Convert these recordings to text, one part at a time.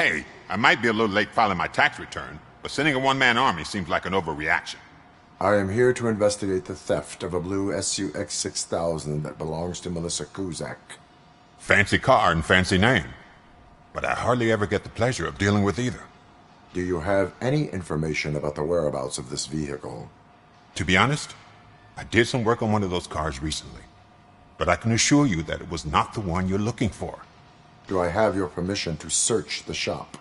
Hey, I might be a little late filing my tax return, but sending a one-man army seems like an overreaction. I am here to investigate the theft of a blue SUX 6000 that belongs to Melissa Kuzak. Fancy car and fancy name. But I hardly ever get the pleasure of dealing with either. Do you have any information about the whereabouts of this vehicle? To be honest, I did some work on one of those cars recently. But I can assure you that it was not the one you're looking for. Do I have your permission to search the shop?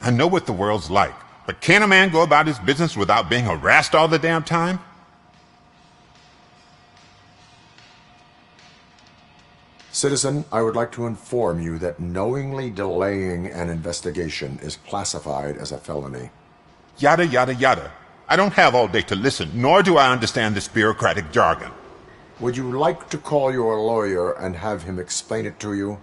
I know what the world's like, but can a man go about his business without being harassed all the damn time? Citizen, I would like to inform you that knowingly delaying an investigation is classified as a felony. Yada, yada, yada. I don't have all day to listen, nor do I understand this bureaucratic jargon. Would you like to call your lawyer and have him explain it to you?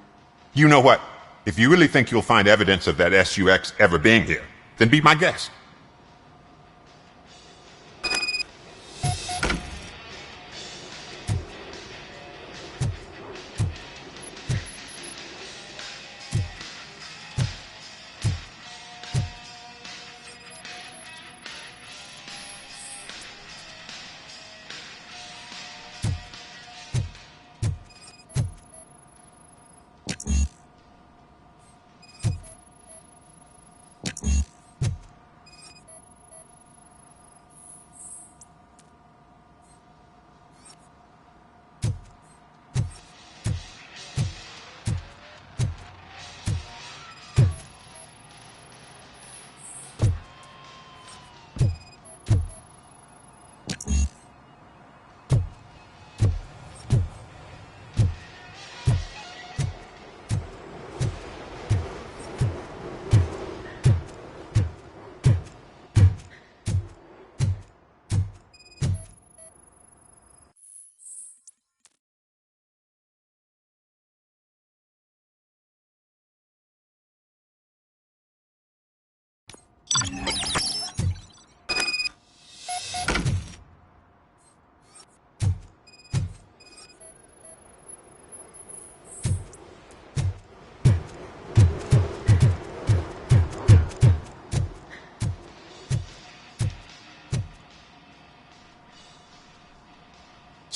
You know what? If you really think you'll find evidence of that SUX ever being here, then be my guest.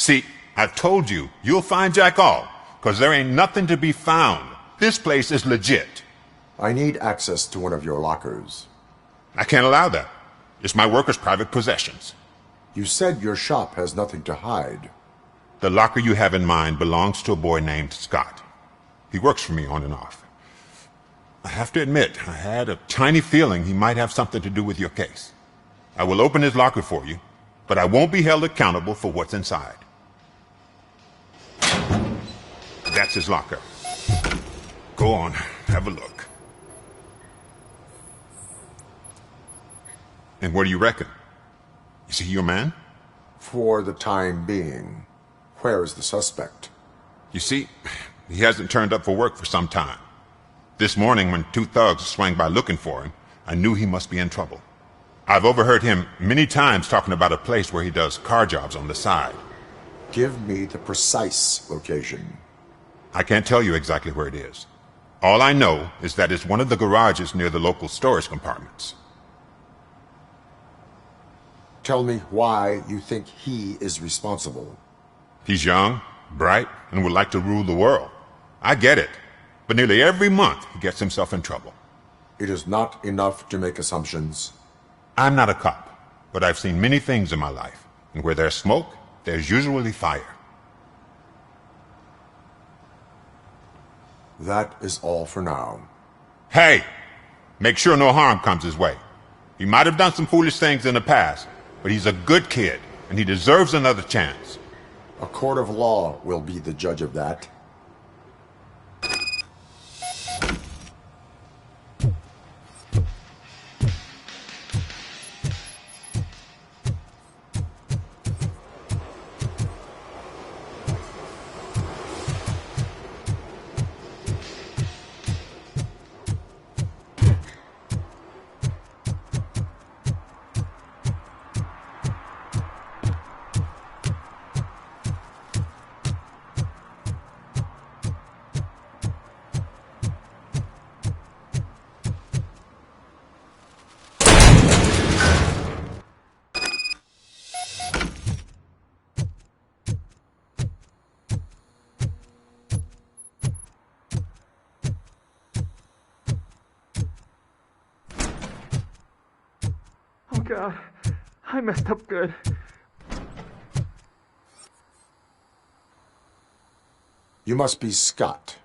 See, I told you, you'll find Jack All, because there ain't nothing to be found. This place is legit. I need access to one of your lockers. I can't allow that. It's my workers' private possessions. You said your shop has nothing to hide. The locker you have in mind belongs to a boy named Scott. He works for me on and off. I have to admit, I had a tiny feeling he might have something to do with your case. I will open his locker for you, but I won't be held accountable for what's inside. That's his locker. Go on, have a look. And what do you reckon? Is he your man? For the time being. Where is the suspect? You see, he hasn't turned up for work for some time. This morning, when two thugs swang by looking for him, I knew he must be in trouble. I've overheard him many times talking about a place where he does car jobs on the side. Give me the precise location. I can't tell you exactly where it is. All I know is that it's one of the garages near the local storage compartments. Tell me why you think he is responsible. He's young, bright, and would like to rule the world. I get it. But nearly every month he gets himself in trouble. It is not enough to make assumptions. I'm not a cop, but I've seen many things in my life. And where there's smoke, there's usually fire. That is all for now. Hey! Make sure no harm comes his way. He might have done some foolish things in the past, but he's a good kid, and he deserves another chance. A court of law will be the judge of that. God. I messed up good. You must be Scott.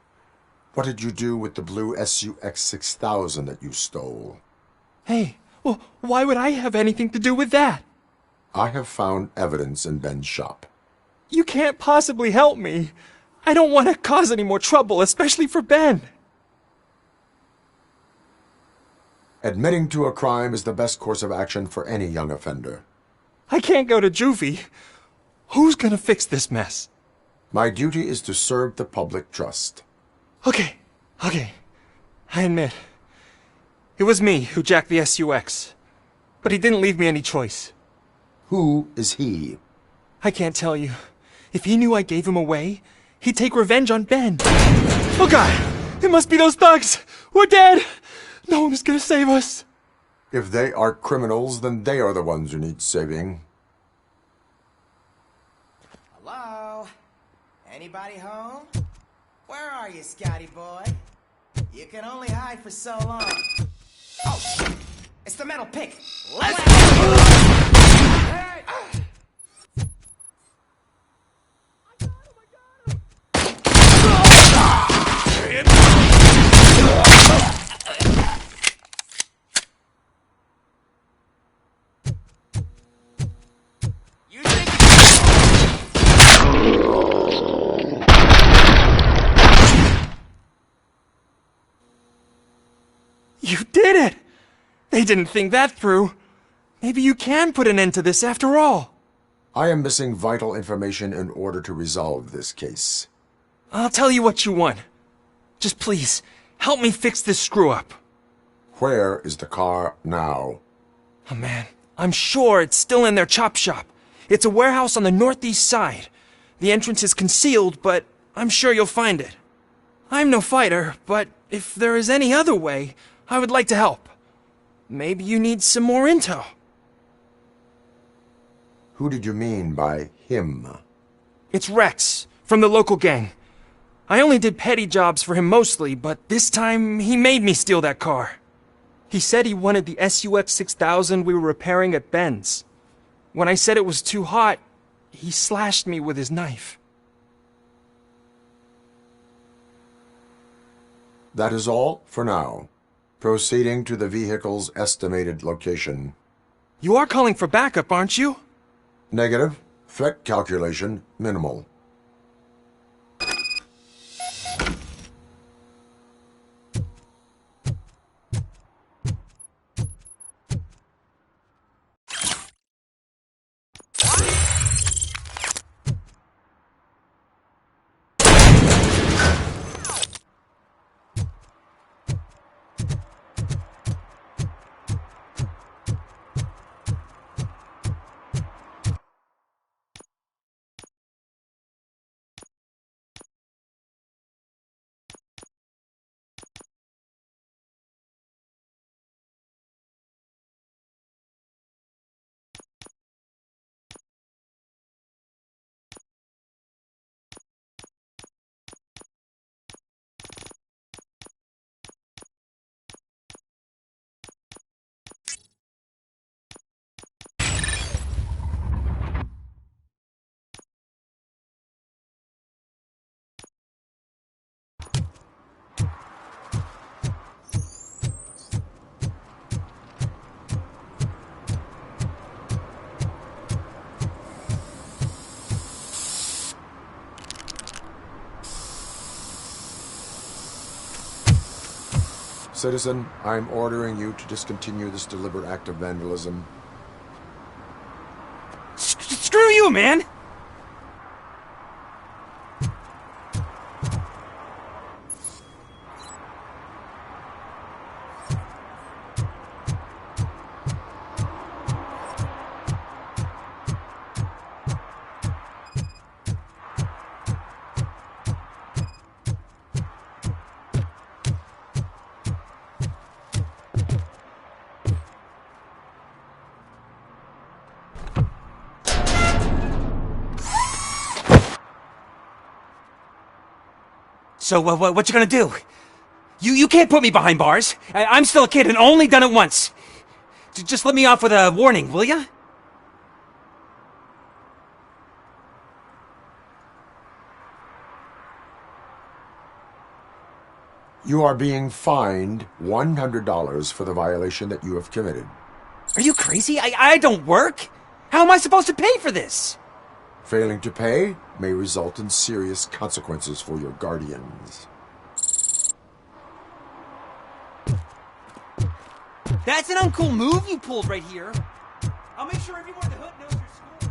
What did you do with the blue SUX 6000 that you stole? Hey, well, why would I have anything to do with that? I have found evidence in Ben's shop. You can't possibly help me. I don't want to cause any more trouble, especially for Ben. Admitting to a crime is the best course of action for any young offender. I can't go to juvie. Who's gonna fix this mess? My duty is to serve the public trust. Okay. I admit. It was me who jacked the SUX. But he didn't leave me any choice. Who is he? I can't tell you. If he knew I gave him away, he'd take revenge on Ben. Oh God! It must be those thugs! We're dead! No one is gonna save us. If they are criminals, then they are the ones who need saving. Hello? Anybody home? Where are you, Scotty boy? You can only hide for so long. Oh, it's the metal pick. Let's go! Hey! You did it! They didn't think that through. Maybe you can put an end to this after all. I am missing vital information in order to resolve this case. I'll tell you what you want. Just please, help me fix this screw-up. Where is the car now? Oh man, I'm sure it's still in their chop shop. It's a warehouse on the northeast side. The entrance is concealed, but I'm sure you'll find it. I'm no fighter, but if there is any other way, I would like to help. Maybe you need some more intel. Who did you mean by him? It's Rex, from the local gang. I only did petty jobs for him mostly, but this time he made me steal that car. He said he wanted the SUX 6000 we were repairing at Ben's. When I said it was too hot, he slashed me with his knife. That is all for now. Proceeding to the vehicle's estimated location. You are calling for backup, aren't you? Negative. Threat calculation minimal. Citizen, I'm ordering you to discontinue this deliberate act of vandalism. Screw you, man! So, what you gonna do? You can't put me behind bars. I'm still a kid and only done it once. Just let me off with a warning, will ya? You are being fined $100 for the violation that you have committed. Are you crazy? I don't work. How am I supposed to pay for this? Failing to pay may result in serious consequences for your guardians. That's an uncool move you pulled right here. I'll make sure everyone in the hood knows your score.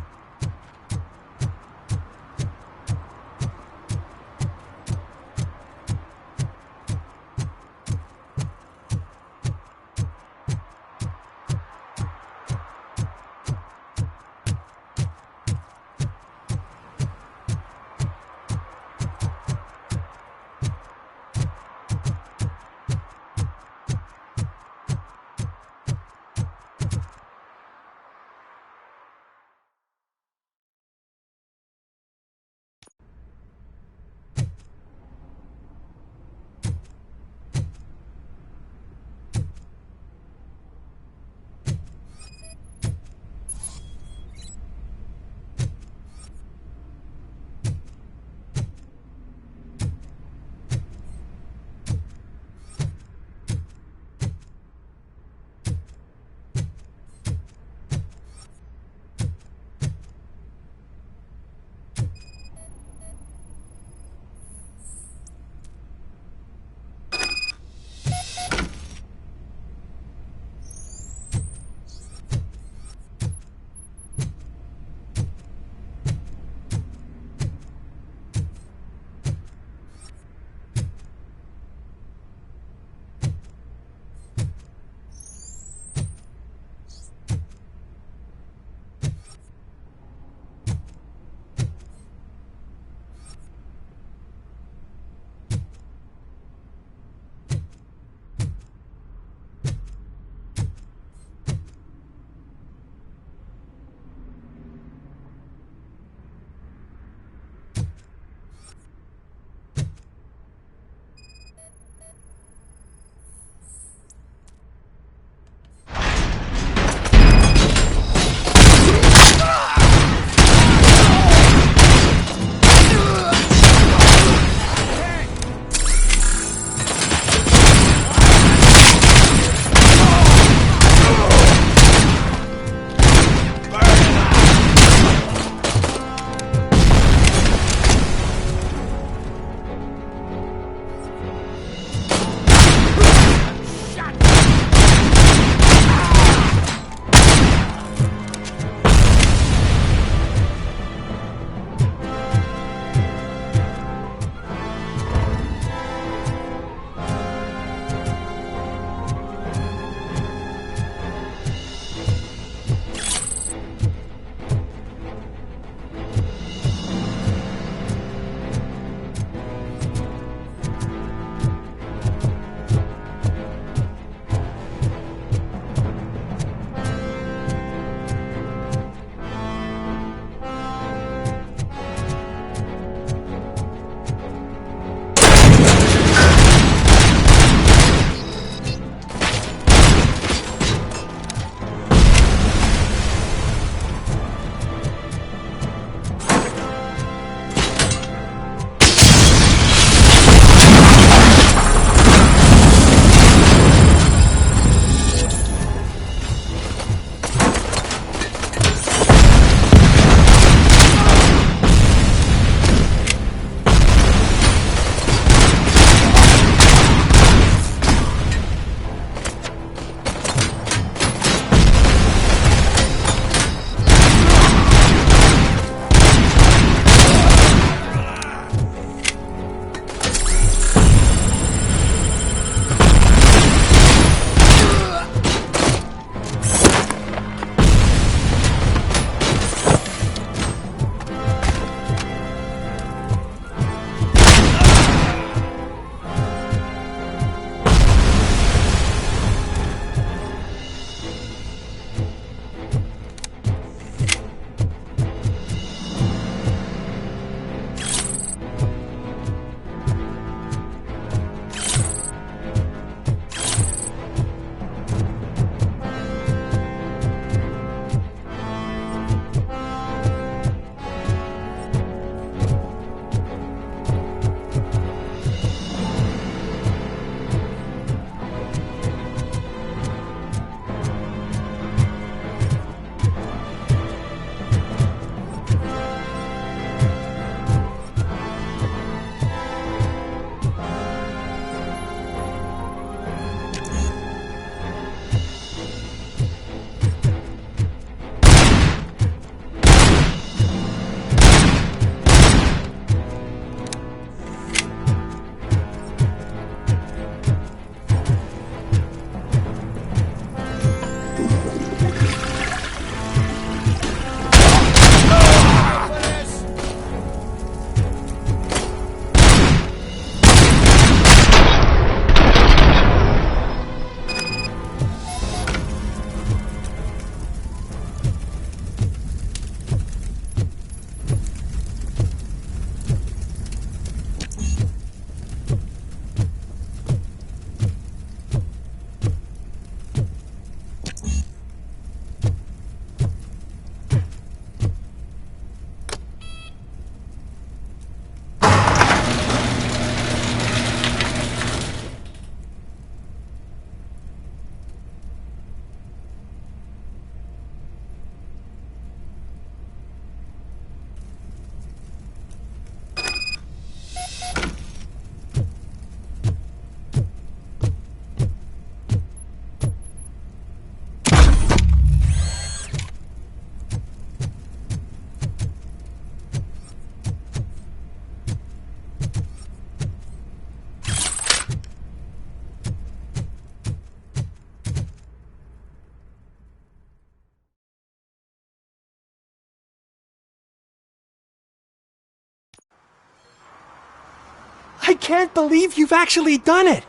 I can't believe you've actually done it!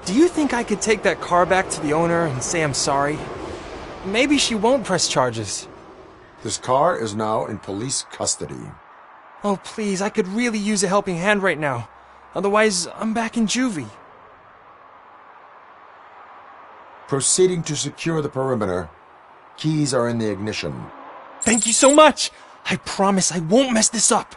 Do you think I could take that car back to the owner and say I'm sorry? Maybe she won't press charges. This car is now in police custody. Oh, please, I could really use a helping hand right now. Otherwise, I'm back in juvie. Proceeding to secure the perimeter. Keys are in the ignition. Thank you so much! I promise I won't mess this up.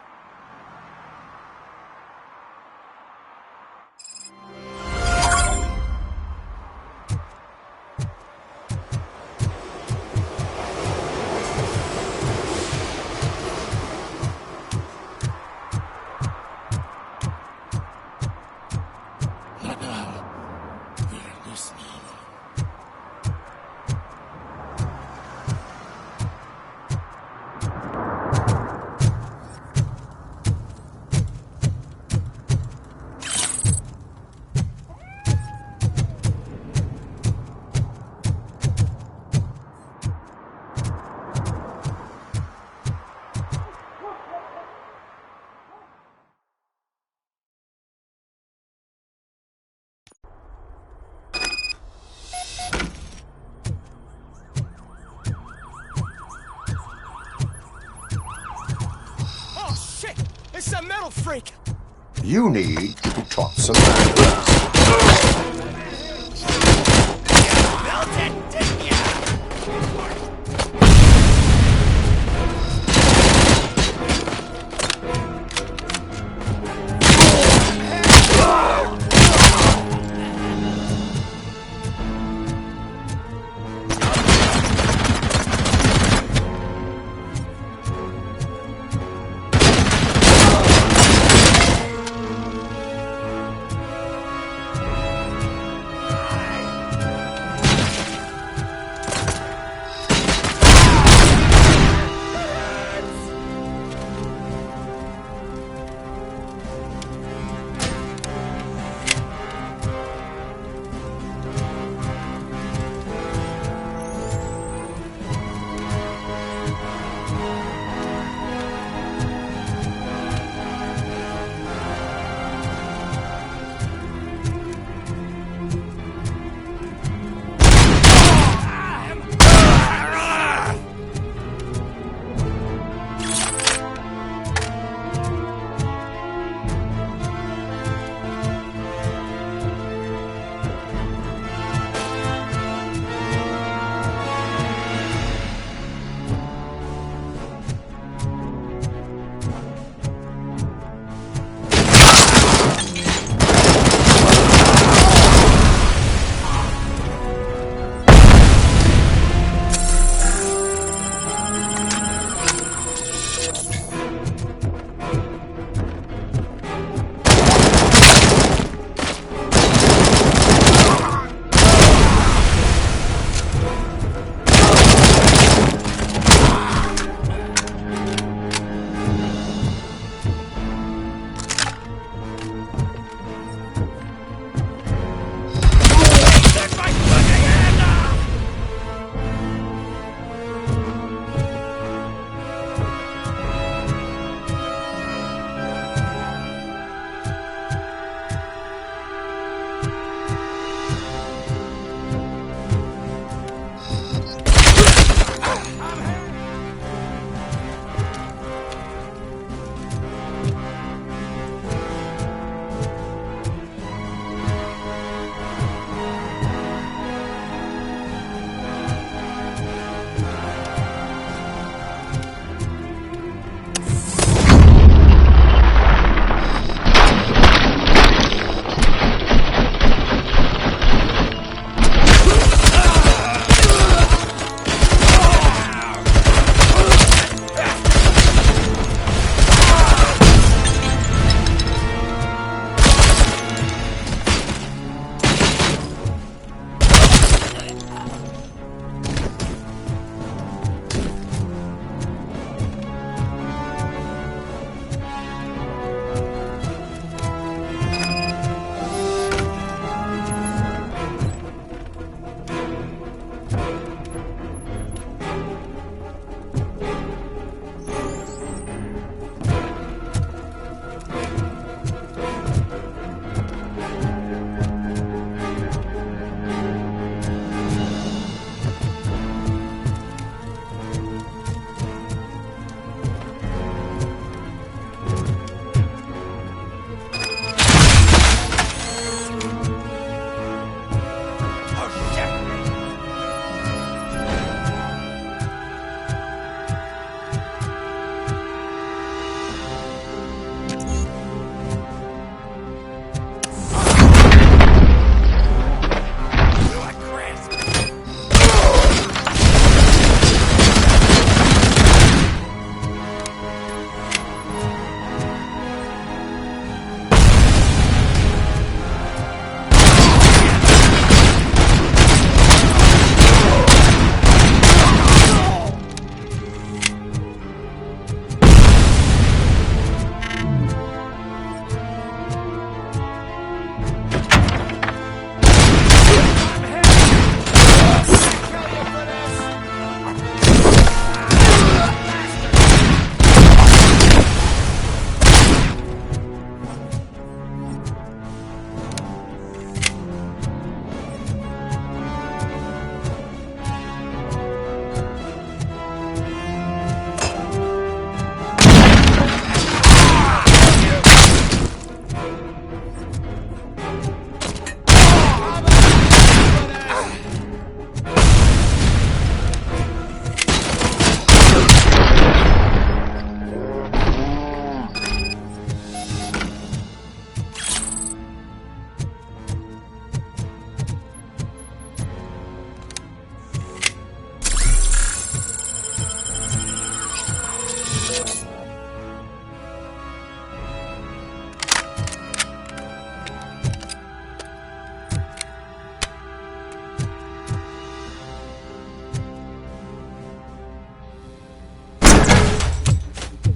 It's a metal freak! You need to talk some manners.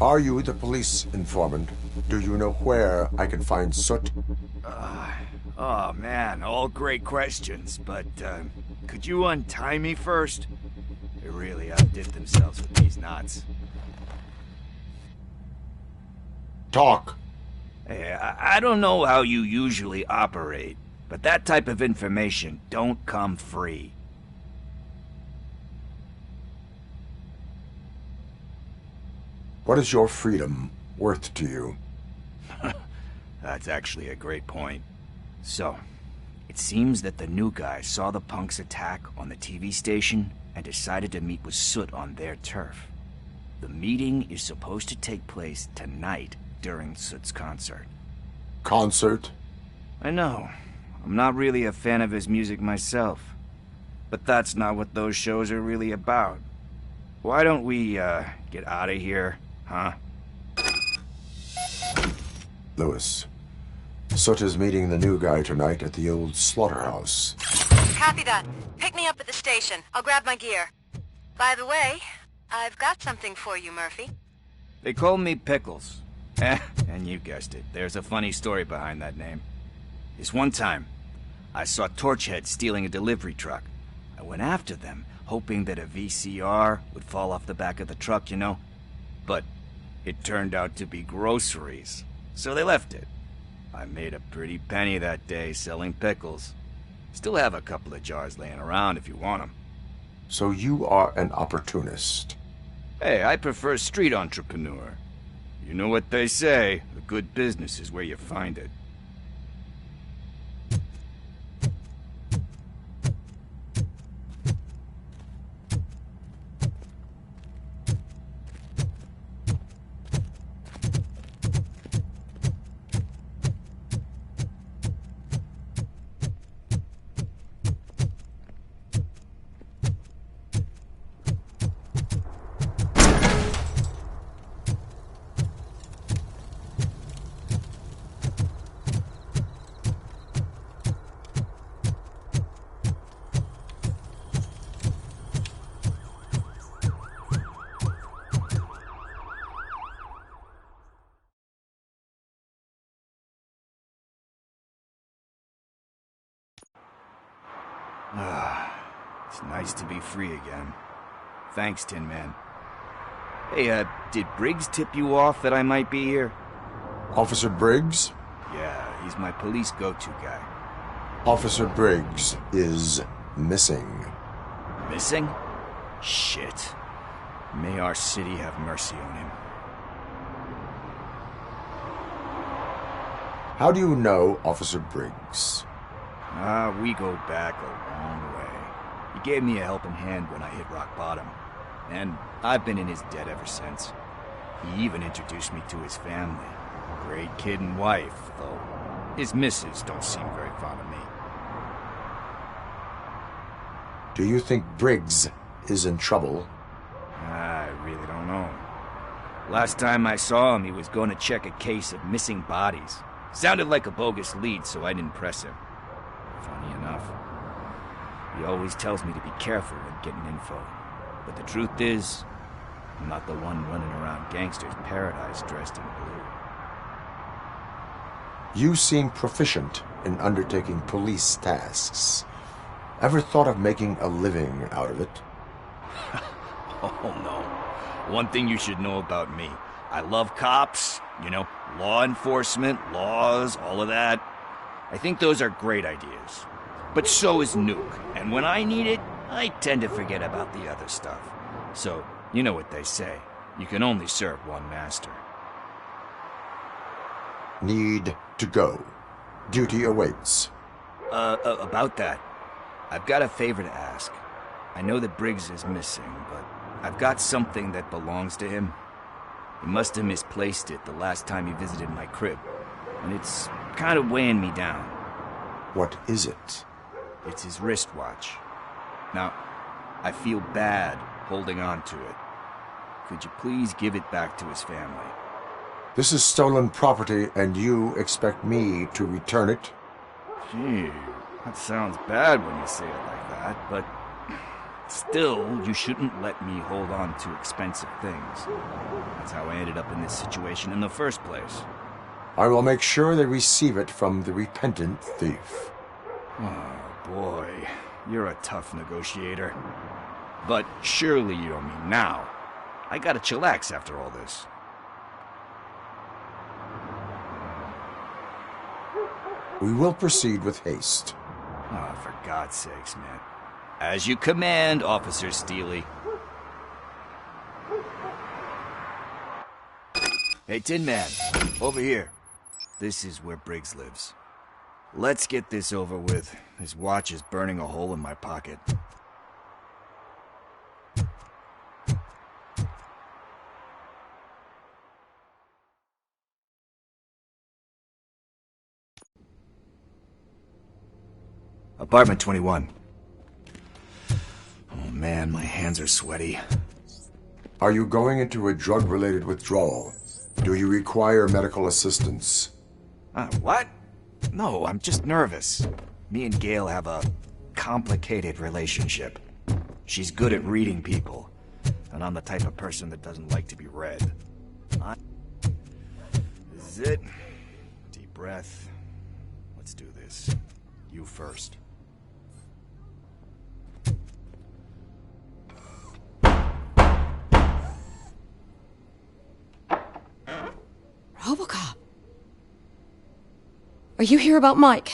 Are you the police informant? Do you know where I can find Soot? Oh man, all great questions, but could you untie me first? They really outdid themselves with these knots. Talk. Hey, I don't know how you usually operate, but that type of information don't come free. What is your freedom worth to you? That's actually a great point. So, it seems that the new guy saw the punks attack on the TV station and decided to meet with Soot on their turf. The meeting is supposed to take place tonight during Soot's concert. Concert? I know. I'm not really a fan of his music myself. But that's not what those shows are really about. Why don't we, get out of here, huh? Lewis. Soot is meeting the new guy tonight at the old slaughterhouse. Copy that. Pick me up at the station. I'll grab my gear. By the way, I've got something for you, Murphy. They call me Pickles. And you guessed it. There's a funny story behind that name. This one time, I saw Torchhead stealing a delivery truck. I went after them, hoping that a VCR would fall off the back of the truck, you know? But it turned out to be groceries, so they left it. I made a pretty penny that day selling pickles. Still have a couple of jars laying around if you want them. So you are an opportunist. Hey, I prefer street entrepreneur. You know what they say, a good business is where you find it. It's nice to be free again. Thanks, Tin Man. Hey, did Briggs tip you off that I might be here? Officer Briggs? Yeah, he's my police go-to guy. Officer Briggs is missing. Missing? Shit. May our city have mercy on him. How do you know Officer Briggs? We go back a long way. He gave me a helping hand when I hit rock bottom, and I've been in his debt ever since. He even introduced me to his family. Great kid and wife, though his missus don't seem very fond of me. Do you think Briggs is in trouble? I really don't know. Last time I saw him, he was going to check a case of missing bodies. Sounded like a bogus lead, so I didn't press him. Funny enough. He always tells me to be careful when getting info. But the truth is, I'm not the one running around gangster's paradise dressed in blue. You seem proficient in undertaking police tasks. Ever thought of making a living out of it? Oh no. One thing you should know about me. I love cops, you know, law enforcement, laws, all of that. I think those are great ideas. But so is Nuke, and when I need it, I tend to forget about the other stuff. So, you know what they say. You can only serve one master. Need to go. Duty awaits. About that, I've got a favor to ask. I know that Briggs is missing, but I've got something that belongs to him. He must have misplaced it the last time he visited my crib, and it's kind of weighing me down. What is it? It's his wristwatch. Now, I feel bad holding on to it. Could you please give it back to his family? This is stolen property, and you expect me to return it? Gee, that sounds bad when you say it like that, but Still, you shouldn't let me hold on to expensive things. That's how I ended up in this situation in the first place. I will make sure they receive it from the repentant thief. Oh, boy. You're a tough negotiator. But surely you don't mean now. I gotta chillax after all this. We will proceed with haste. Oh, for God's sakes, man. As you command, Officer Steely. Hey, Tin Man, over here. This is where Briggs lives. Let's get this over with. His watch is burning a hole in my pocket. Apartment 21. Oh man, my hands are sweaty. Are you going into a drug-related withdrawal? Do you require medical assistance? What? No, I'm just nervous. Me and Gail have a complicated relationship. She's good at reading people, and I'm the type of person that doesn't like to be read. This is it. Deep breath. Let's do this. You first. Robocop. Are you here about Mike?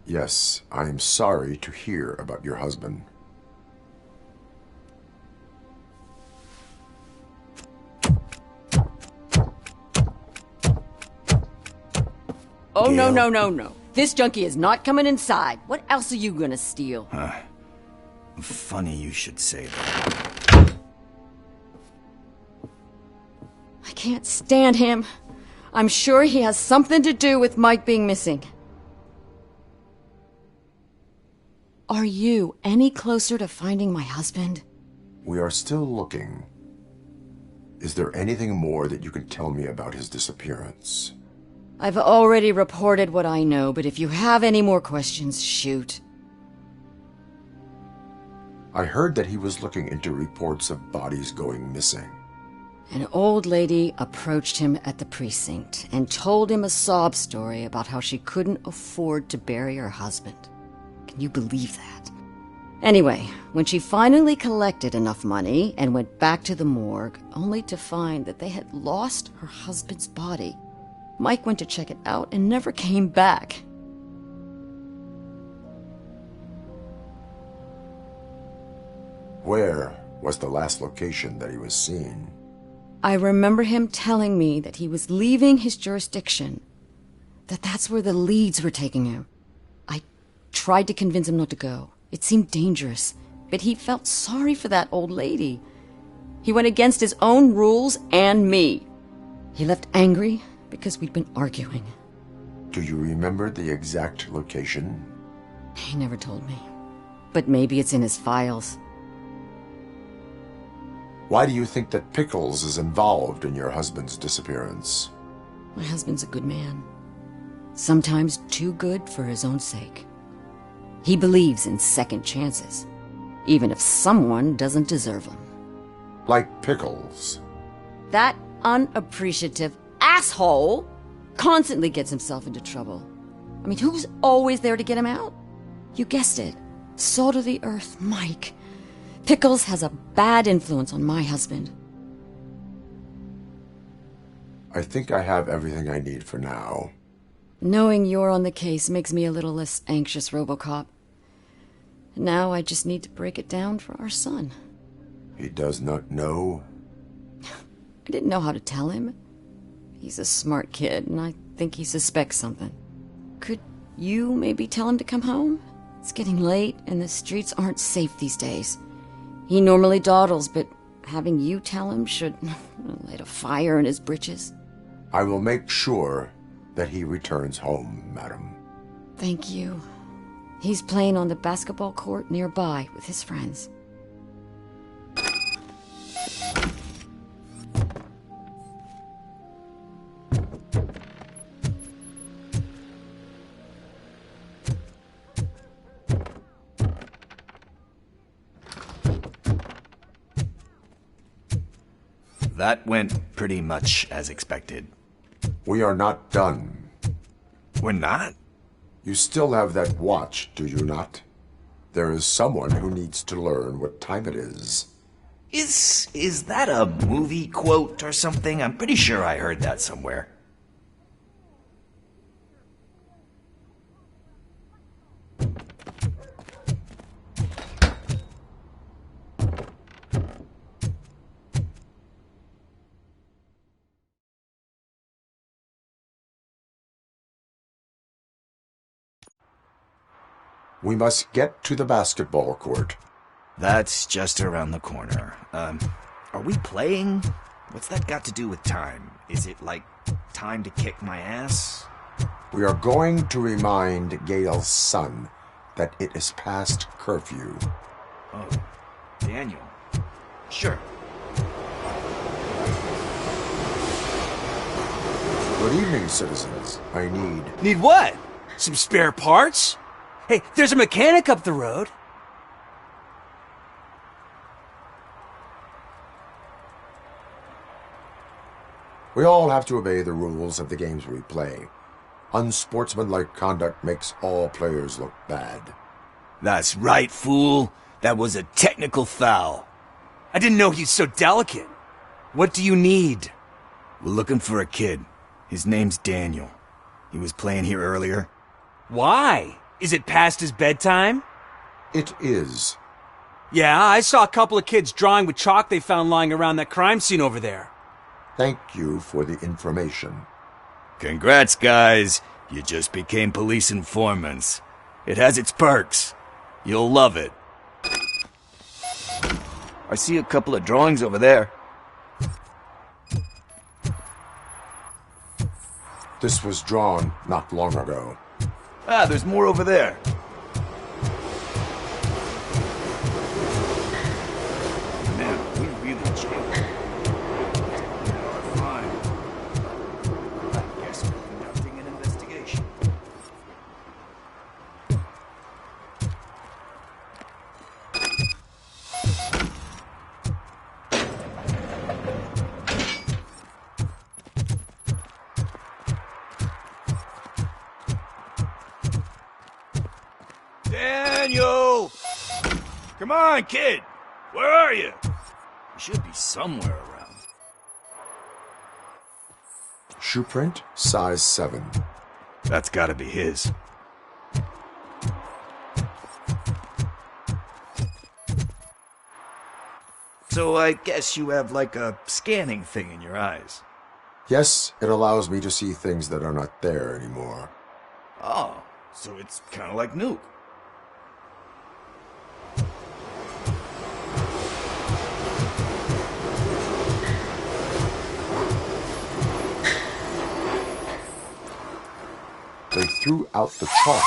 Yes, I am sorry to hear about your husband. Oh, Gail? no. This junkie is not coming inside. What else are you gonna steal? Funny you should say that. I can't stand him. I'm sure he has something to do with Mike being missing. Are you any closer to finding my husband? We are still looking. Is there anything more that you can tell me about his disappearance? I've already reported what I know, but if you have any more questions, shoot. I heard that he was looking into reports of bodies going missing. An old lady approached him at the precinct and told him a sob story about how she couldn't afford to bury her husband. Can you believe that? Anyway, when she finally collected enough money and went back to the morgue, only to find that they had lost her husband's body, Mike went to check it out and never came back. Where was the last location that he was seen? I remember him telling me that he was leaving his jurisdiction, that's where the leads were taking him. I tried to convince him not to go. It seemed dangerous, but he felt sorry for that old lady. He went against his own rules and me. He left angry because we'd been arguing. Do you remember the exact location? He never told me, but maybe it's in his files. Why do you think that Pickles is involved in your husband's disappearance? My husband's a good man. Sometimes too good for his own sake. He believes in second chances, even if someone doesn't deserve them. Like Pickles. That unappreciative asshole constantly gets himself into trouble. I mean, who's always there to get him out? You guessed it. Salt of the earth, Mike. Pickles has a bad influence on my husband. I think I have everything I need for now. Knowing you're on the case makes me a little less anxious, Robocop. Now I just need to break it down for our son. He does not know? I didn't know how to tell him. He's a smart kid, and I think he suspects something. Could you maybe tell him to come home? It's getting late, and the streets aren't safe these days. He normally dawdles, but having you tell him should light a fire in his britches. I will make sure that he returns home, madam. Thank you. He's playing on the basketball court nearby with his friends. That went pretty much as expected. We are not done. We're not? You still have that watch, do you not? There is someone who needs to learn what time it is. Is that a movie quote or something? I'm pretty sure I heard that somewhere. We must get to the basketball court. That's just around the corner. Are we playing? What's that got to do with time? Is it like time to kick my ass? We are going to remind Gail's son that it is past curfew. Oh, Daniel. Sure. Good evening, citizens. I need... Need what? Some spare parts? Hey, there's a mechanic up the road. We all have to obey the rules of the games we play. Unsportsmanlike conduct makes all players look bad. That's right, fool. That was a technical foul. I didn't know he's so delicate. What do you need? We're looking for a kid. His name's Daniel. He was playing here earlier. Why? Is it past his bedtime? It is. Yeah, I saw a couple of kids drawing with chalk they found lying around that crime scene over there. Thank you for the information. Congrats, guys. You just became police informants. It has its perks. You'll love it. I see a couple of drawings over there. This was drawn not long ago. Ah, there's more over there. Man, we really changed. Fine. I guess we're conducting an investigation. Daniel! Come on, kid! Where are you? You should be somewhere around. Shoe print, size 7. That's gotta be his. So I guess you have like a scanning thing in your eyes. Yes, it allows me to see things that are not there anymore. Oh, so it's kind of like Nuke. They threw out the chalk.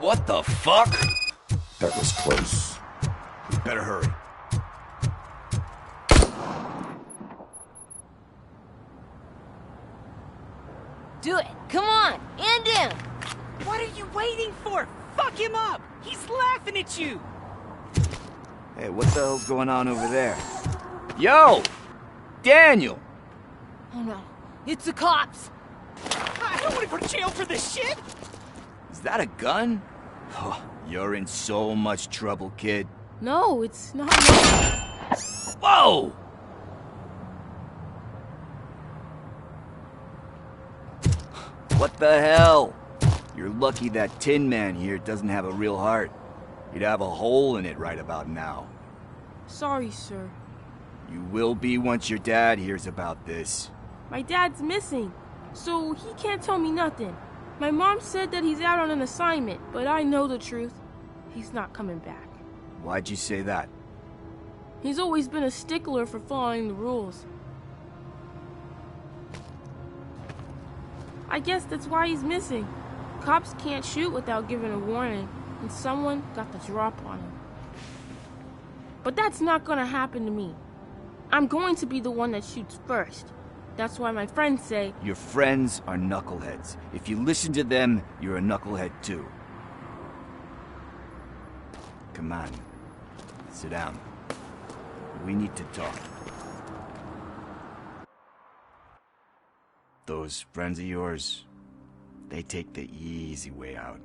What the fuck? That was close. We better hurry. Do it. Come on. And down. What are you waiting for? Fuck him up! He's laughing at you! Hey, what the hell's going on over there? Yo! Daniel! Oh no. It's the cops. I don't want to go to jail for this shit! Is that a gun? Oh, you're in so much trouble, kid. No, it's not. Whoa! What the hell? You're lucky that Tin Man here doesn't have a real heart. He'd have a hole in it right about now. Sorry, sir. You will be once your dad hears about this. My dad's missing, so he can't tell me nothing. My mom said that he's out on an assignment, but I know the truth. He's not coming back. Why'd you say that? He's always been a stickler for following the rules. I guess that's why he's missing. Cops can't shoot without giving a warning, and someone got the drop on him. But that's not gonna happen to me. I'm going to be the one that shoots first. That's why my friends say... Your friends are knuckleheads. If you listen to them, you're a knucklehead too. Come on. Sit down. We need to talk. Those friends of yours, they take the easy way out.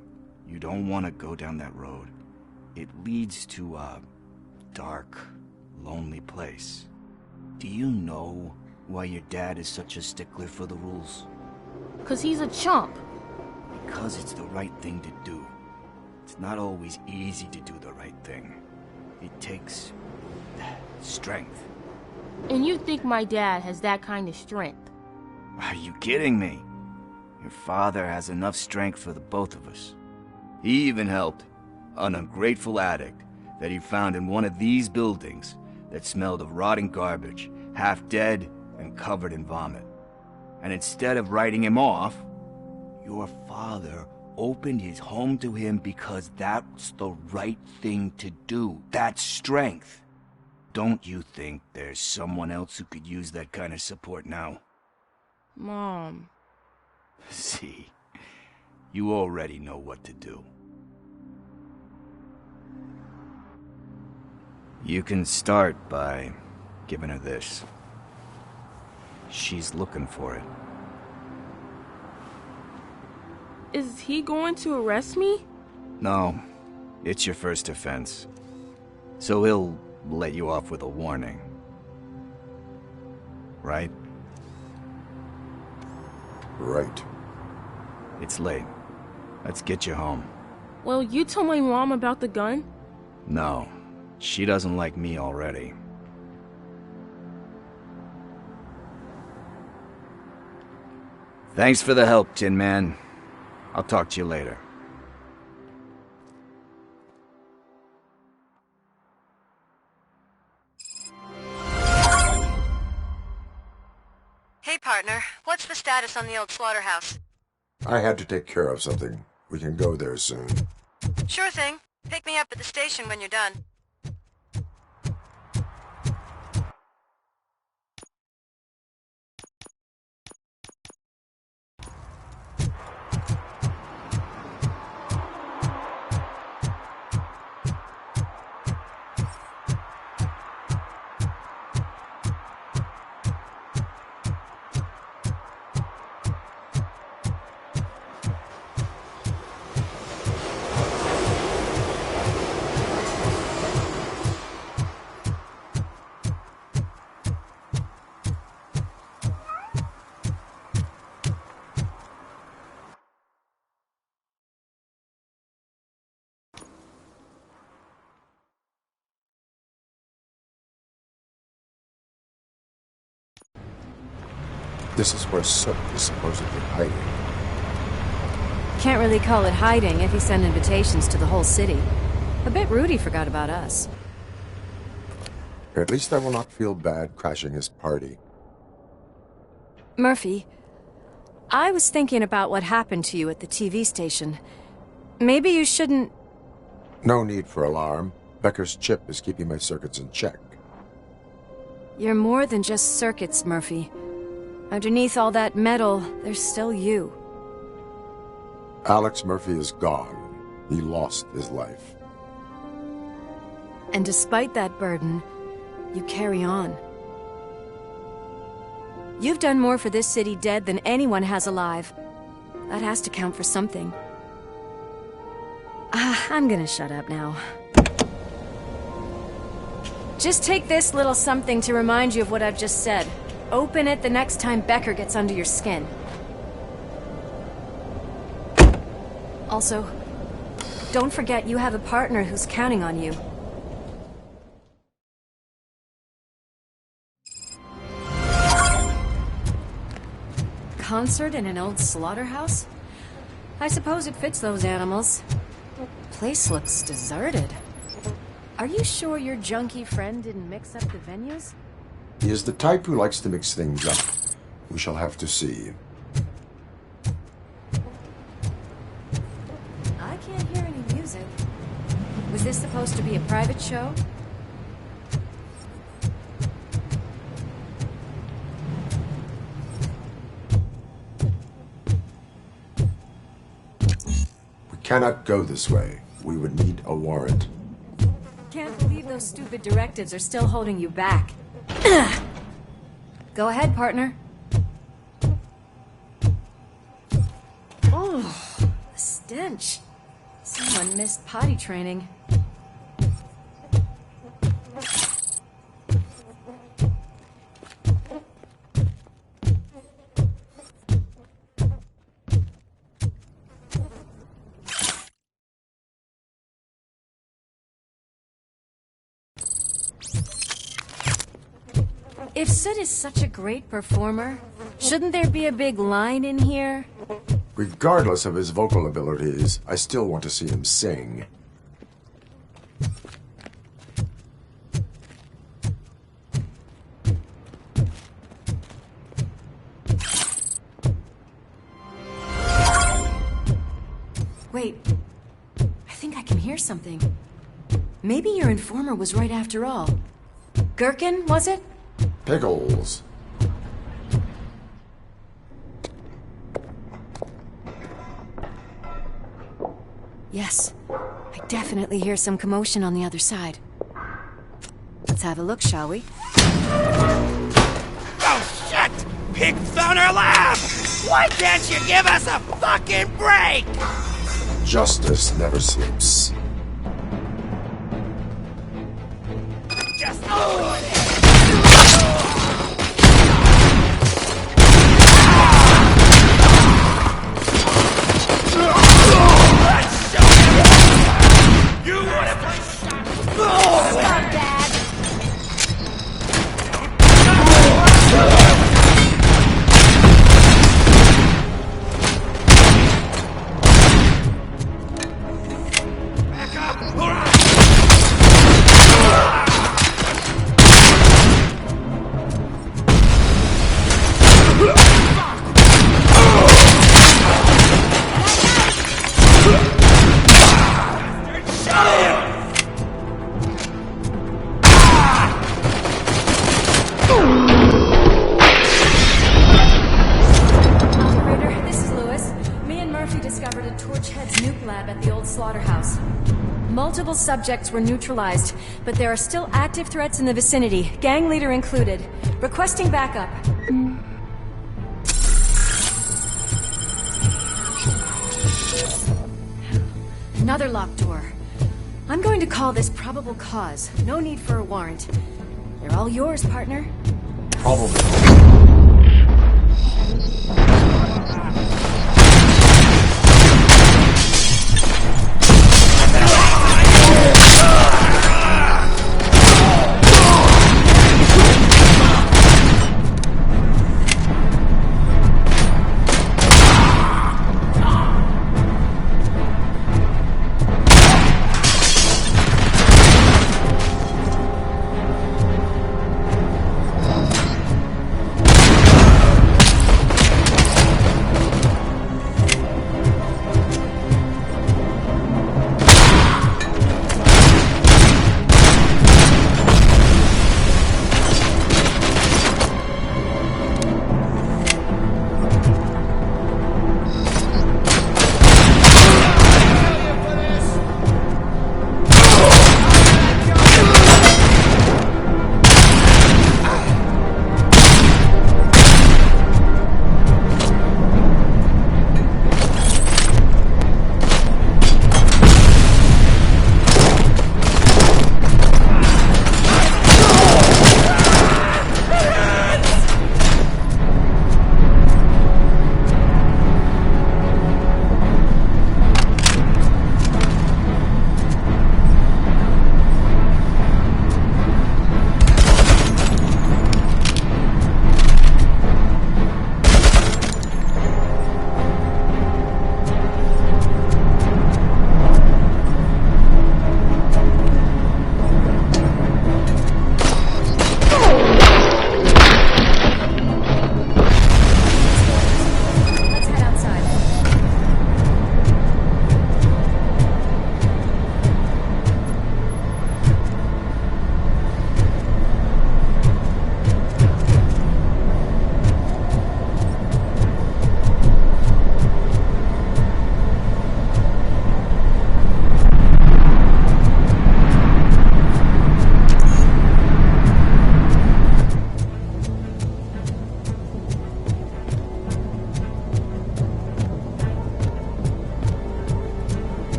You don't want to go down that road. It leads to a dark, lonely place. Do you know why your dad is such a stickler for the rules? 'Cause he's a chump. Because it's the right thing to do. It's not always easy to do the right thing. It takes strength. And you think my dad has that kind of strength? Are you kidding me? Your father has enough strength for the both of us. He even helped an ungrateful addict that he found in one of these buildings that smelled of rotting garbage, half dead and covered in vomit. And instead of writing him off, your father opened his home to him because that's the right thing to do. That's strength. Don't you think there's someone else who could use that kind of support now? Mom. See, you already know what to do. You can start by giving her this. She's looking for it. Is he going to arrest me? No, it's your first offense. So he'll let you off with a warning. Right? Right. It's late. Let's get you home. Well, you told my mom about the gun? No, she doesn't like me already. Thanks for the help, Tin Man. I'll talk to you later. Hey, partner. What's the status on the old slaughterhouse? I had to take care of something. We can go there soon. Sure thing. Pick me up at the station when you're done. This is where Sook is supposedly hiding. Can't really call it hiding if he sent invitations to the whole city. A bit rude he forgot about us. At least I will not feel bad crashing his party. Murphy, I was thinking about what happened to you at the TV station. Maybe you shouldn't... No need for alarm. Becker's chip is keeping my circuits in check. You're more than just circuits, Murphy. Underneath all that metal, there's still you. Alex Murphy is gone. He lost his life. And despite that burden, you carry on. You've done more for this city dead than anyone has alive. That has to count for something. I'm gonna shut up now. Just take this little something to remind you of what I've just said. Open it the next time Becker gets under your skin. Also, don't forget you have a partner who's counting on you. Concert in an old slaughterhouse? I suppose it fits those animals. Place looks deserted. Are you sure your junkie friend didn't mix up the venues? He is the type who likes to mix things up. We shall have to see. I can't hear any music. Was this supposed to be a private show? cannot go this way. We would need a warrant. Can't believe those stupid directives are still holding you back. Go ahead, partner. Oh, the stench. Someone missed potty training. If Sid is such a great performer, shouldn't there be a big line in here? Regardless of his vocal abilities, I still want to see him sing. Wait, I think I can hear something. Maybe your informer was right after all. Gherkin, was it? Pickles. Yes, I definitely hear some commotion on the other side. Let's have a look, shall we? Oh, shit! Pig found our lab! Why can't you give us a fucking break? Justice never sleeps. Just... You wanna play Dad! back up! Hurrah! Operator, this is Lewis. Me and Murphy discovered a Torchhead's nuke lab at the old slaughterhouse. Multiple subjects were neutralized, but there are still active threats in the vicinity, gang leader included. Requesting backup. Another locked door. I'm going to call this probable cause. No need for a warrant. They're all yours, partner. Probably.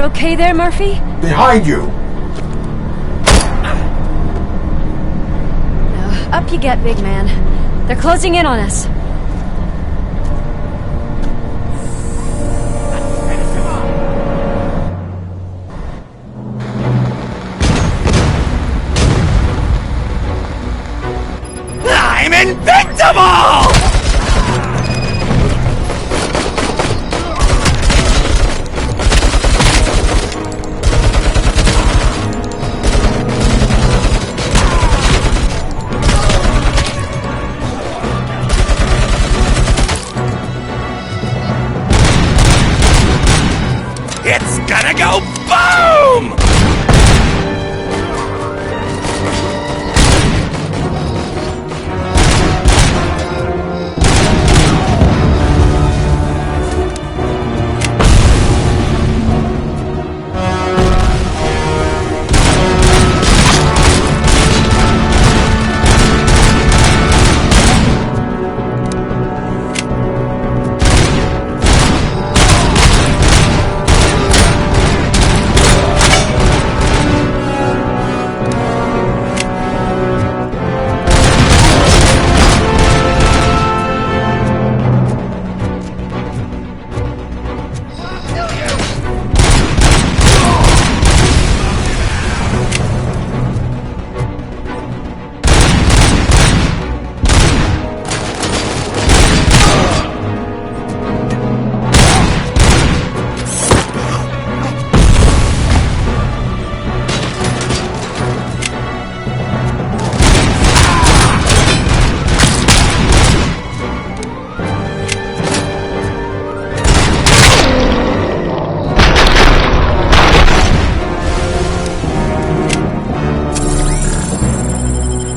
okay there, Murphy? Behind you! Up you get, big man. They're closing in on us. I'm invincible! It's gonna go boom!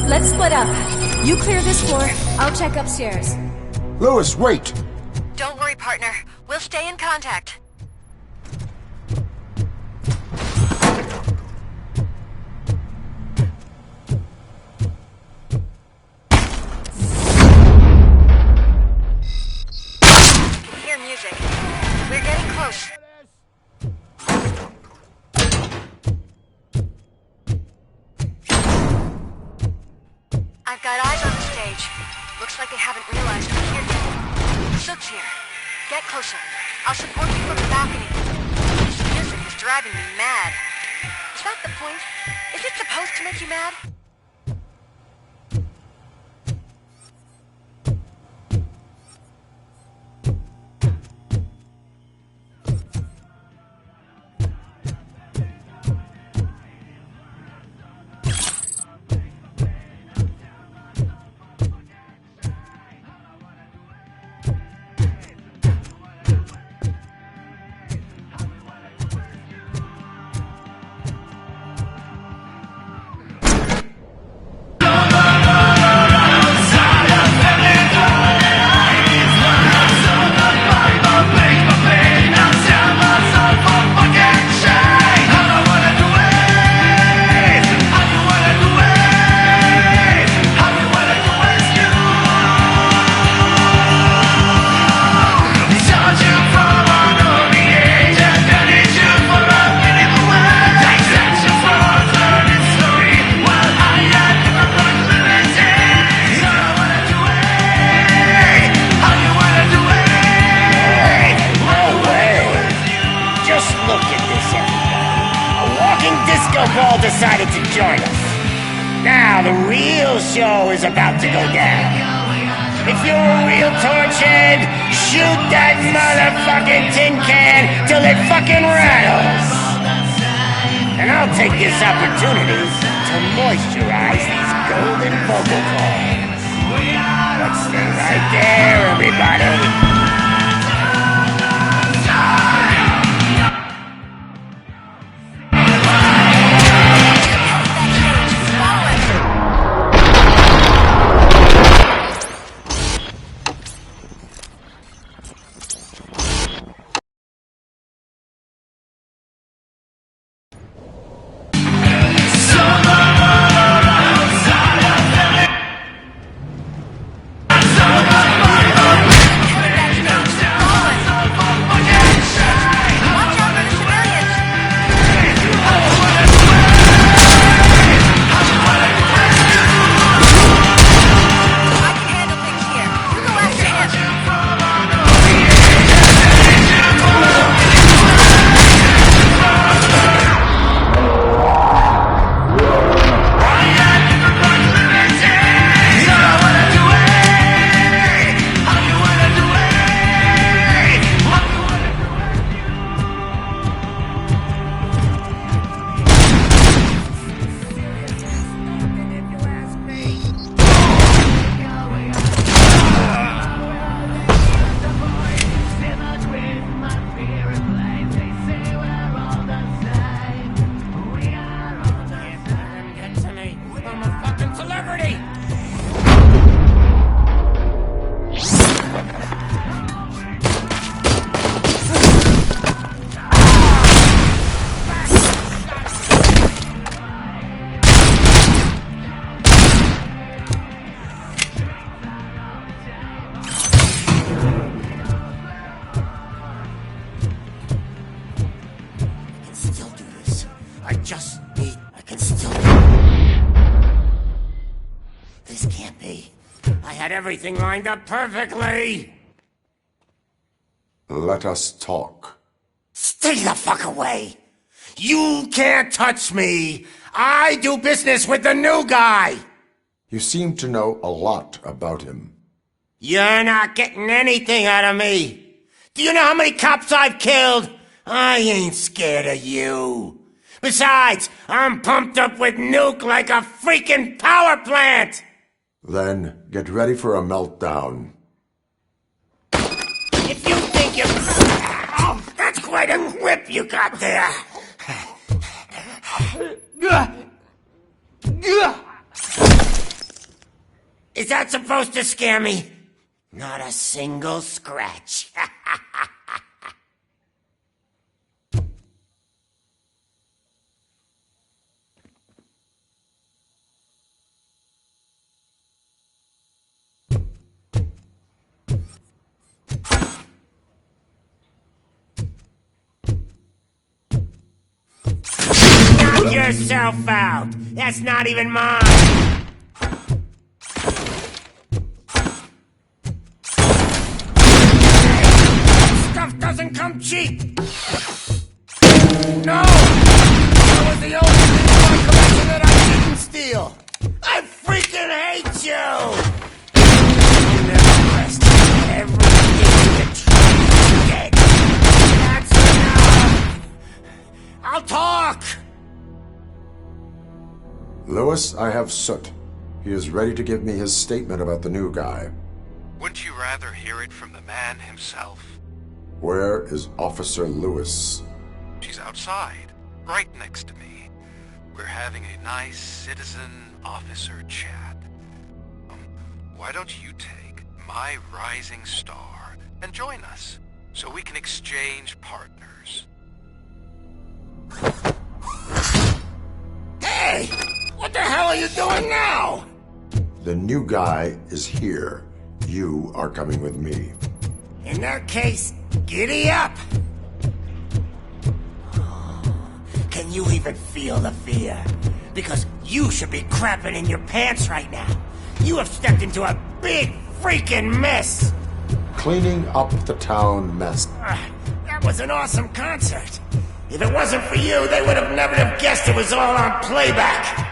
Let's split up. You clear this floor, I'll check upstairs. Lewis, wait! Don't worry, partner. We'll stay in contact. I can hear music. We're getting close. I've got eyes on the stage. Looks like they haven't realized we're here yet. Sook's here. Get closer. I'll support you from the balcony. This music is driving me mad. Is that the point? Is it supposed to make you mad? Decided to join us. Now the real show is about to go down. If you're a real torchhead, shoot that motherfucking tin can till it fucking rattles. And I'll take this opportunity to moisturize these golden vocal cords. Let's stay right there, everybody. everything lined up perfectly. Let us talk. Stay the fuck away. You can't touch me. I do business with the new guy. You seem to know a lot about him. You're not getting anything out of me. Do you know how many cops I've killed? I ain't scared of you. Besides, I'm pumped up with nuke like a freaking power plant. Then get ready for a meltdown. If you think you're... Oh, that's quite a whip you got there. Is that supposed to scare me? Not a single scratch. Knock yourself out. That's not even mine. Stuff doesn't come cheap. No! That was the only thing in my collection that I didn't steal. I freaking hate you! You never rest. Everything you try to get. That's enough. I'll talk! Lewis, I have Soot. He is ready to give me his statement about the new guy. Wouldn't you rather hear it from the man himself? Where is Officer Lewis? She's outside, right next to me. We're having a nice citizen-officer chat. Why don't you take my rising star and join us, so we can exchange partners? Hey! What the hell are you doing now? The new guy is here. You are coming with me. In that case, giddy up! Can you even feel the fear? Because you should be crapping in your pants right now. You have stepped into a big freaking mess! Cleaning up the town mess. That was an awesome concert. If it wasn't for you, they would have never have guessed it was all on playback.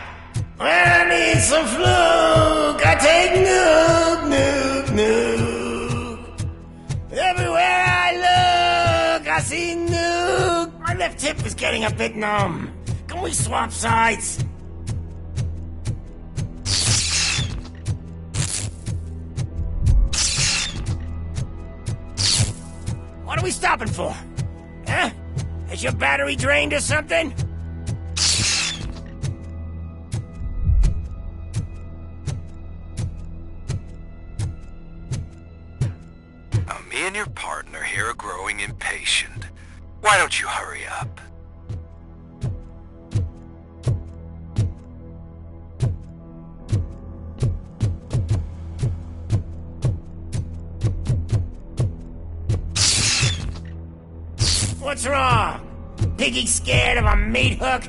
I need some fluke. I take nuke. Everywhere I look, I see nuke. My left hip is getting a bit numb. Can we swap sides? What are we stopping for? Huh? Is your battery drained or something? Me and your partner here are growing impatient. Why don't you hurry up? What's wrong? Piggy scared of a meat hook?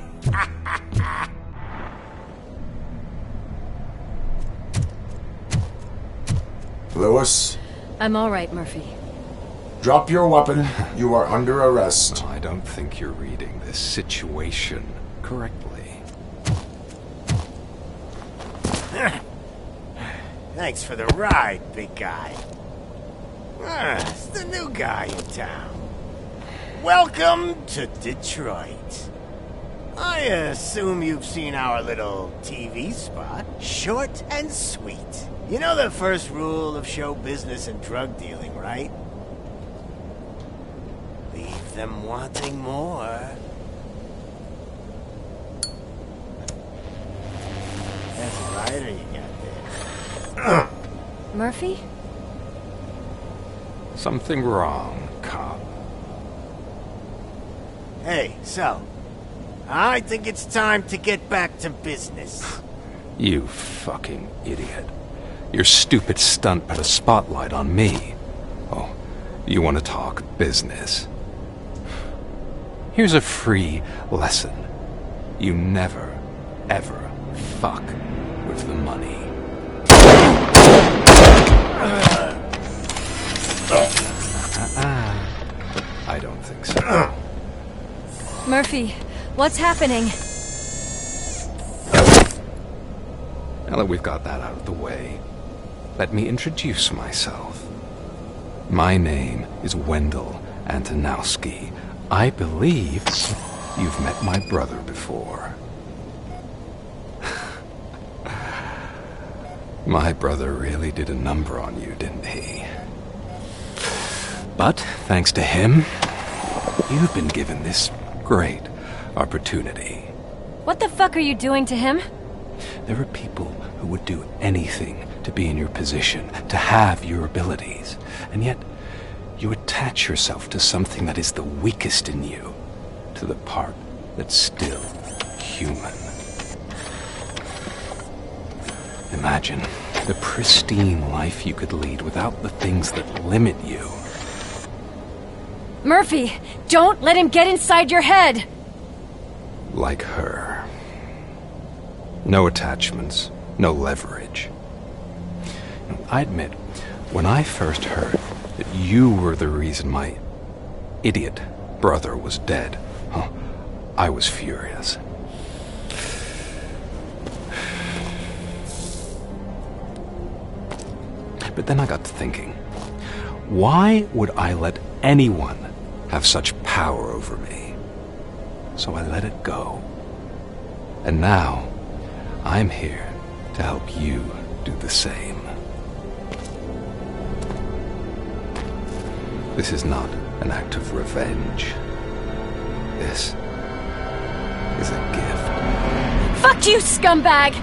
Lewis? I'm all right, Murphy. Drop your weapon. You are under arrest. I don't think you're reading this situation correctly. Thanks for the ride, big guy. It's the new guy in town. Welcome to Detroit. I assume you've seen our little TV spot. Short and sweet. You know the first rule of show business and drug dealing, right? Leave them wanting more. That's a lighter you got there. Murphy? Something wrong, cop. Hey, so, I think it's time to get back to business. You fucking idiot. Your stupid stunt put a spotlight on me. Oh, you want to talk business? Here's a free lesson. You never, ever fuck with the money. Murphy, what's happening? Now that we've got that out of the way, let me introduce myself. My name is Wendell Antonowski. I believe you've met my brother before. My brother really did a number on you, didn't he? But thanks to him, you've been given this great opportunity. What the fuck are you doing to him? There are people who would do anything to be in your position, to have your abilities, and yet you attach yourself to something that is the weakest in you, to the part that's still human. Imagine the pristine life you could lead without the things that limit you. Murphy, don't let him get inside your head! Like her. No attachments, no leverage. I admit, when I first heard that you were the reason my idiot brother was dead, I was furious. But then I got to thinking, why would I let anyone have such power over me? So I let it go. And now, I'm here to help you do the same. This is not an act of revenge. This is a gift. Fuck you, scumbag!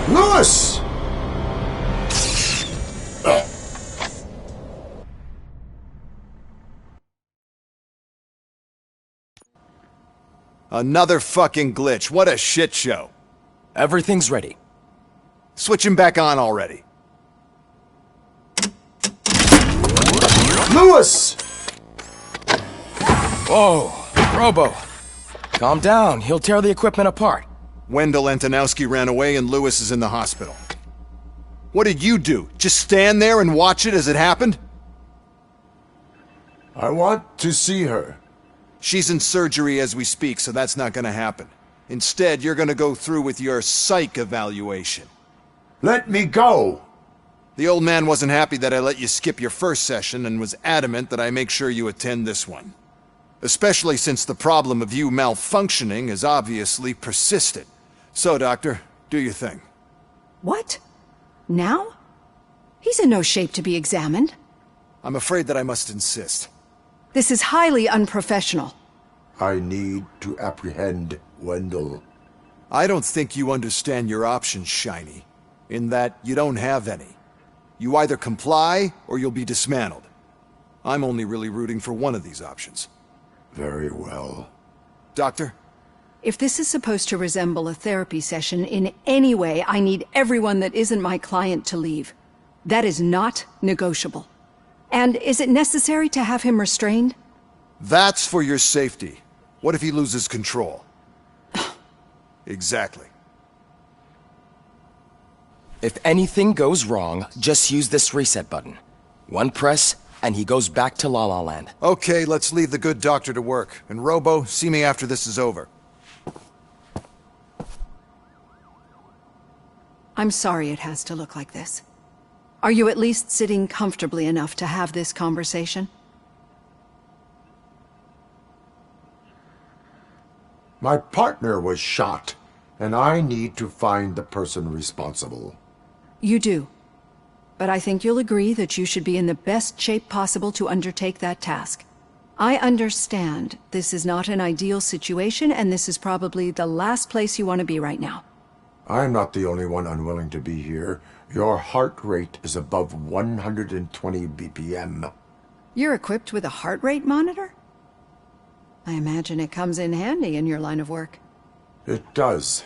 Lewis! Another fucking glitch. What a shit show. Everything's ready. Switch him back on already. Lewis! Whoa, Robo. Calm down. He'll tear the equipment apart. Wendell Antonowski ran away and Lewis is in the hospital. What did you do? Just stand there and watch it as it happened? I want to see her. She's in surgery as we speak, so that's not gonna happen. Instead, you're gonna go through with your psych evaluation. Let me go! The old man wasn't happy that I let you skip your first session and was adamant that I make sure you attend this one. Especially since the problem of you malfunctioning is obviously persistent. So, Doctor, do your thing. What? Now? He's in no shape to be examined. I'm afraid that I must insist. This is highly unprofessional. I need to apprehend Wendell. I don't think you understand your options, Shiny. In that you don't have any. You either comply or you'll be dismantled. I'm only really rooting for one of these options. Very well. Doctor? If this is supposed to resemble a therapy session in any way, I need everyone that isn't my client to leave. That is not negotiable. And is it necessary to have him restrained? That's for your safety. What if he loses control? Exactly. If anything goes wrong, just use this reset button. One press, and he goes back to La La Land. Okay, let's leave the good doctor to work. And Robo, see me after this is over. I'm sorry it has to look like this. Are you at least sitting comfortably enough to have this conversation? My partner was shot, and I need to find the person responsible. You do. But I think you'll agree that you should be in the best shape possible to undertake that task. I understand this is not an ideal situation, and this is probably the last place you want to be right now. I'm not the only one unwilling to be here. Your heart rate is above 120 BPM. You're equipped with a heart rate monitor? I imagine it comes in handy in your line of work. It does.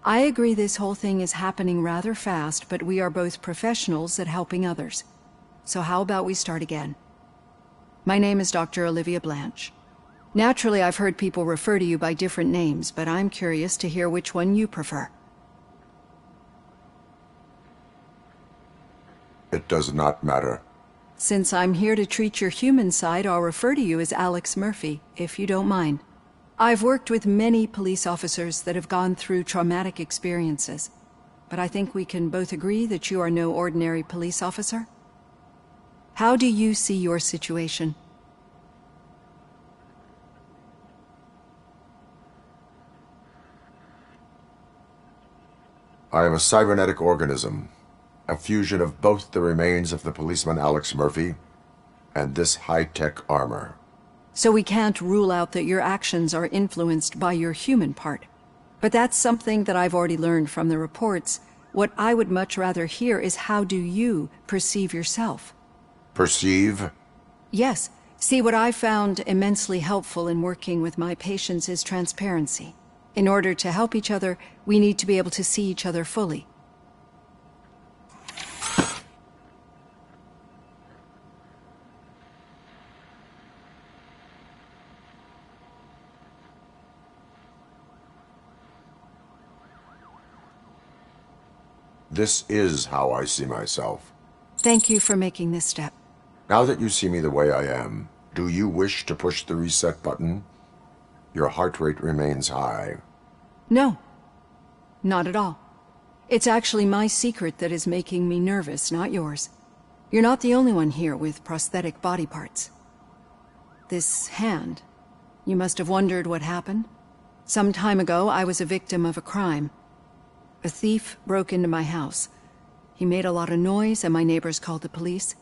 I agree this whole thing is happening rather fast, but we are both professionals at helping others. So how about we start again? My name is Dr. Olivia Blanche. Naturally, I've heard people refer to you by different names, but I'm curious to hear which one you prefer. It does not matter. Since I'm here to treat your human side, I'll refer to you as Alex Murphy, if you don't mind. I've worked with many police officers that have gone through traumatic experiences, but I think we can both agree that you are no ordinary police officer. How do you see your situation? I am a cybernetic organism, a fusion of both the remains of the policeman Alex Murphy and this high-tech armor. So we can't rule out that your actions are influenced by your human part. But that's something that I've already learned from the reports. What I would much rather hear is how do you perceive yourself? Perceive? Yes. See, what I found immensely helpful in working with my patients is transparency. In order to help each other, we need to be able to see each other fully. This is how I see myself. Thank you for making this step. Now that you see me the way I am, do you wish to push the reset button? Your heart rate remains high. No. Not at all. It's actually my secret that is making me nervous, not yours. You're not the only one here with prosthetic body parts. This hand. You must have wondered what happened. Some time ago, I was a victim of a crime. A thief broke into my house. He made a lot of noise and my neighbors called the police.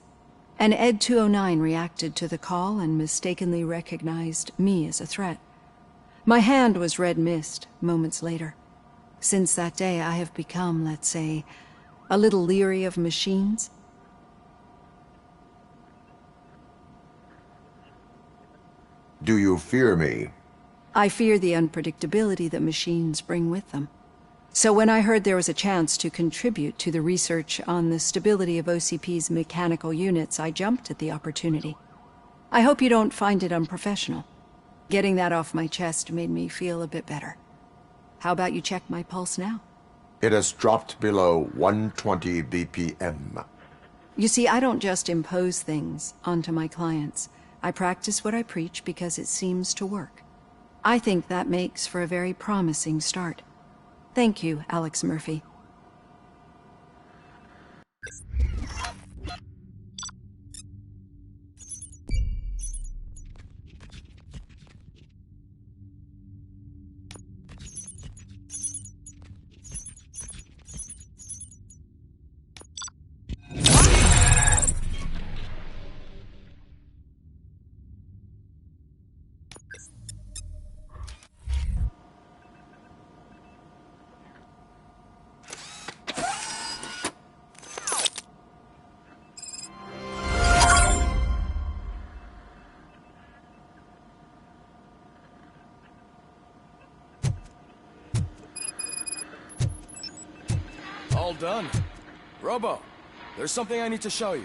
And Ed 209 reacted to the call and mistakenly recognized me as a threat. My hand was red mist moments later. Since that day, I have become, let's say, a little leery of machines. Do you fear me? I fear the unpredictability that machines bring with them. So when I heard there was a chance to contribute to the research on the stability of OCP's mechanical units, I jumped at the opportunity. I hope you don't find it unprofessional. Getting that off my chest made me feel a bit better. How about you check my pulse now? It has dropped below 120 BPM. You see, I don't just impose things onto my clients. I practice what I preach because it seems to work. I think that makes for a very promising start. Thank you, Alex Murphy. All done. Robo, there's something I need to show you.